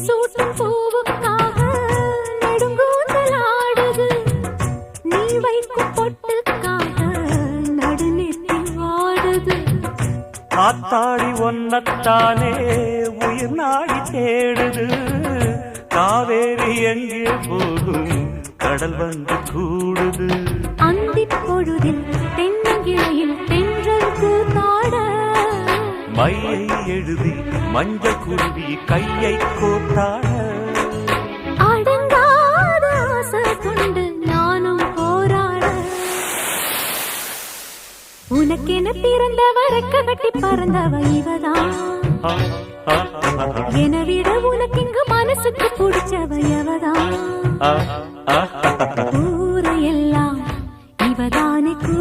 சூட்டும் பூவுக்காக நெடுங்கூந்தலாடுது, நீ வைக்கும் பொட்டுக்காக நடுநெத்தி வாடுது. ஆத்தாடி ஒன்னத்தானே உயிர் நாடி தேடுது, காவேரி எங்கே போகும் கடல் வந்து கூடுது. அந்திப் பொழுதில் தென்னங்கிளையில் தென்றல் கூத்தாட, மையை எழுதி மஞ்சள் குருவி கையை கோத்தாட. அடங்காத ஆசை கொண்டு நானும் போராட, உனக்கென பிறந்தவ ரெக்க கட்டி பறந்தவ இவதான், என விட உனக்கிங்கு மனசுக்கு பிடிச்சவ எவதான். ஊரையெல்லாம் இவதானே கூ